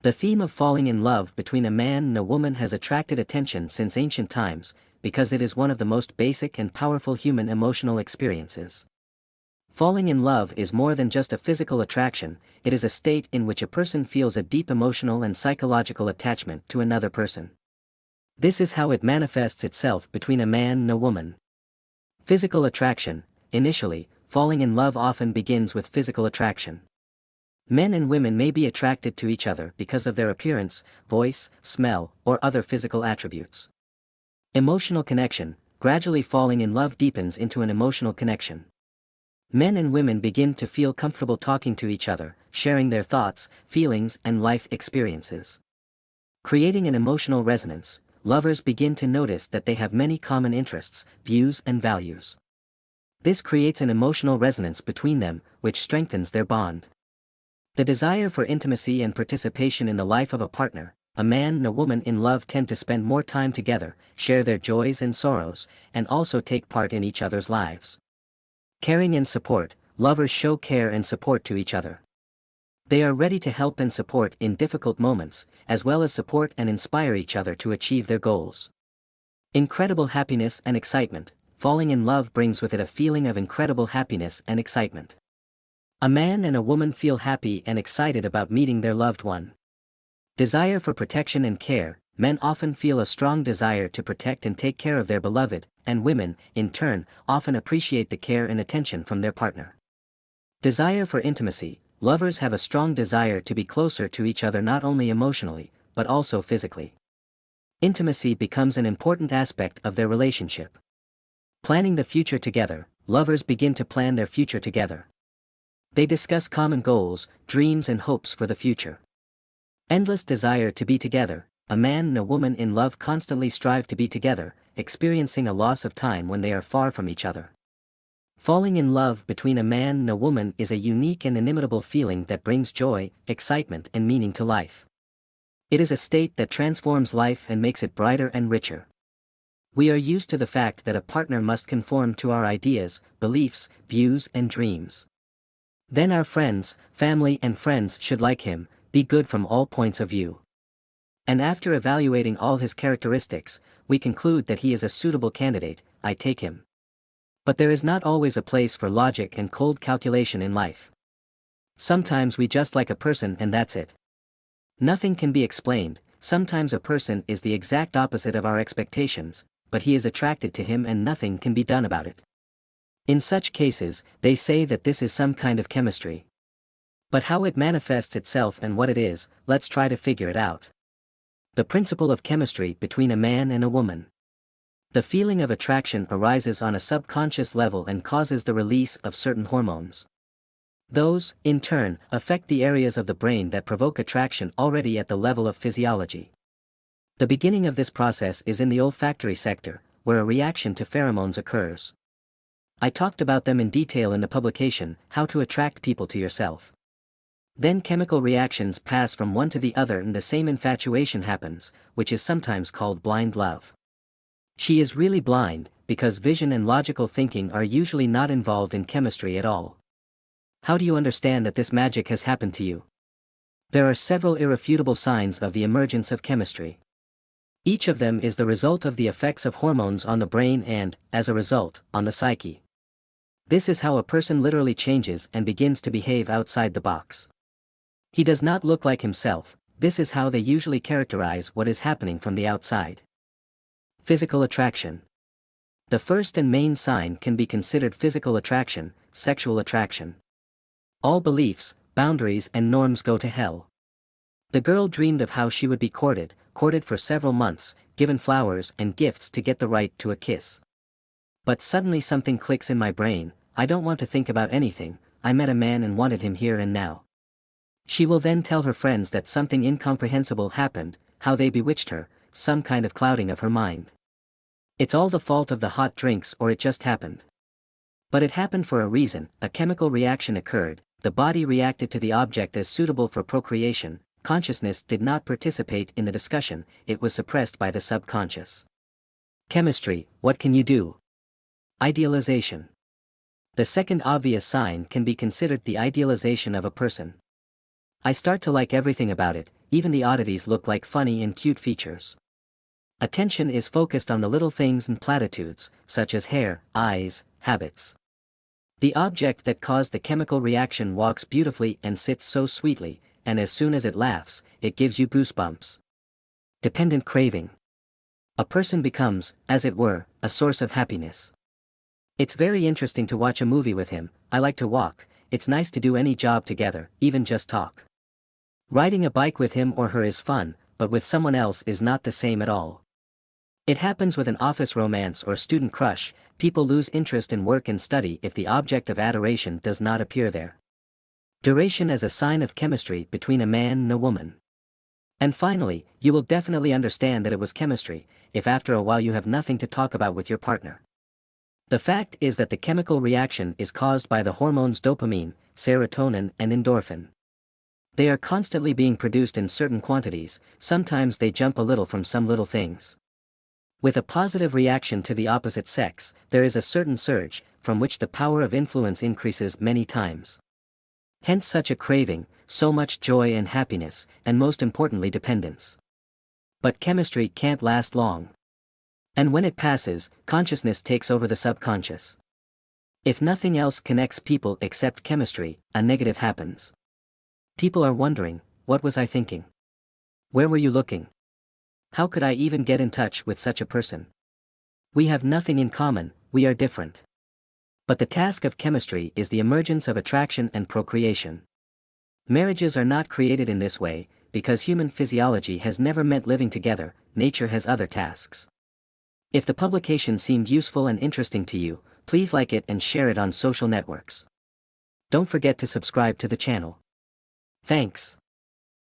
The theme of falling in love between a man and a woman has attracted attention since ancient times, because it is one of the most basic and powerful human emotional experiences. Falling in love is more than just a physical attraction, it is a state in which a person feels a deep emotional and psychological attachment to another person. This is how it manifests itself between a man and a woman. Physical attraction. Initially, falling in love often begins with physical attraction. Men and women may be attracted to each other because of their appearance, voice, smell, or other physical attributes. Emotional connection. Gradually falling in love deepens into an emotional connection. Men and women begin to feel comfortable talking to each other, sharing their thoughts, feelings, and life experiences. Creating an emotional resonance, lovers begin to notice that they have many common interests, views, and values. This creates an emotional resonance between them, which strengthens their bond. The desire for intimacy and participation in the life of a partner. A man and a woman in love tend to spend more time together, share their joys and sorrows, and also take part in each other's lives. Caring and support. Lovers show care and support to each other. They are ready to help and support in difficult moments, as well as support and inspire each other to achieve their goals. Incredible happiness and excitement. Falling in love brings with it a feeling of incredible happiness and excitement. A man and a woman feel happy and excited about meeting their loved one. Desire for protection and care. Men often feel a strong desire to protect and take care of their beloved, and women, in turn, often appreciate the care and attention from their partner. Desire for intimacy. Lovers have a strong desire to be closer to each other not only emotionally, but also physically. Intimacy becomes an important aspect of their relationship. Planning the future together. Lovers begin to plan their future together. They discuss common goals, dreams, and hopes for the future. Endless desire to be together. A man and a woman in love constantly strive to be together, experiencing a loss of time when they are far from each other. Falling in love between a man and a woman is a unique and inimitable feeling that brings joy, excitement, and meaning to life. It is a state that transforms life and makes it brighter and richer. We are used to the fact that a partner must conform to our ideas, beliefs, views, and dreams. Then our friends, family, and friends should like him, be good from all points of view. And after evaluating all his characteristics, we conclude that he is a suitable candidate, I take him. But there is not always a place for logic and cold calculation in life. Sometimes we just like a person and that's it. Nothing can be explained. Sometimes a person is the exact opposite of our expectations, but he is attracted to him and nothing can be done about it. In such cases, they say that this is some kind of chemistry. But how it manifests itself and what it is, let's try to figure it out. The principle of chemistry between a man and a woman. The feeling of attraction arises on a subconscious level and causes the release of certain hormones. Those, in turn, affect the areas of the brain that provoke attraction already at the level of physiology. The beginning of this process is in the olfactory sector, where a reaction to pheromones occurs. I talked about them in detail in the publication, How to Attract People to Yourself. Then chemical reactions pass from one to the other and the same infatuation happens, which is sometimes called blind love. She is really blind, because vision and logical thinking are usually not involved in chemistry at all. How do you understand that this magic has happened to you? There are several irrefutable signs of the emergence of chemistry. Each of them is the result of the effects of hormones on the brain and, as a result, on the psyche. This is how a person literally changes and begins to behave outside the box. He does not look like himself. This is how they usually characterize what is happening from the outside. Physical attraction. The first and main sign can be considered physical attraction, sexual attraction. All beliefs, boundaries, and norms go to hell. The girl dreamed of how she would be courted for several months, given flowers and gifts to get the right to a kiss. But suddenly something clicks in my brain, I don't want to think about anything, I met a man and wanted him here and now. She will then tell her friends that something incomprehensible happened, how they bewitched her, some kind of clouding of her mind. It's all the fault of the hot drinks or it just happened. But it happened for a reason, a chemical reaction occurred, the body reacted to the object as suitable for procreation, consciousness did not participate in the discussion, it was suppressed by the subconscious. Chemistry, what can you do? Idealization. The second obvious sign can be considered the idealization of a person. I start to like everything about it, even the oddities look like funny and cute features. Attention is focused on the little things and platitudes, such as hair, eyes, habits. The object that caused the chemical reaction walks beautifully and sits so sweetly, and as soon as it laughs, it gives you goosebumps. Dependent craving. A person becomes, as it were, a source of happiness. It's very interesting to watch a movie with him. I like to walk, it's nice to do any job together, even just talk. Riding a bike with him or her is fun, but with someone else is not the same at all. It happens with an office romance or student crush. People lose interest in work and study if the object of adoration does not appear there. Duration as a sign of chemistry between a man and a woman. And finally, you will definitely understand that it was chemistry, if after a while you have nothing to talk about with your partner. The fact is that the chemical reaction is caused by the hormones dopamine, serotonin, and endorphin. They are constantly being produced in certain quantities, sometimes they jump a little from some little things. With a positive reaction to the opposite sex, there is a certain surge, from which the power of influence increases many times. Hence such a craving, so much joy and happiness, and most importantly dependence. But chemistry can't last long. And when it passes, consciousness takes over the subconscious. If nothing else connects people except chemistry, a negative happens. People are wondering, what was I thinking? Where were you looking? How could I even get in touch with such a person? We have nothing in common, we are different. But the task of chemistry is the emergence of attraction and procreation. Marriages are not created in this way, because human physiology has never meant living together, nature has other tasks. If the publication seemed useful and interesting to you, please like it and share it on social networks. Don't forget to subscribe to the channel. Thanks.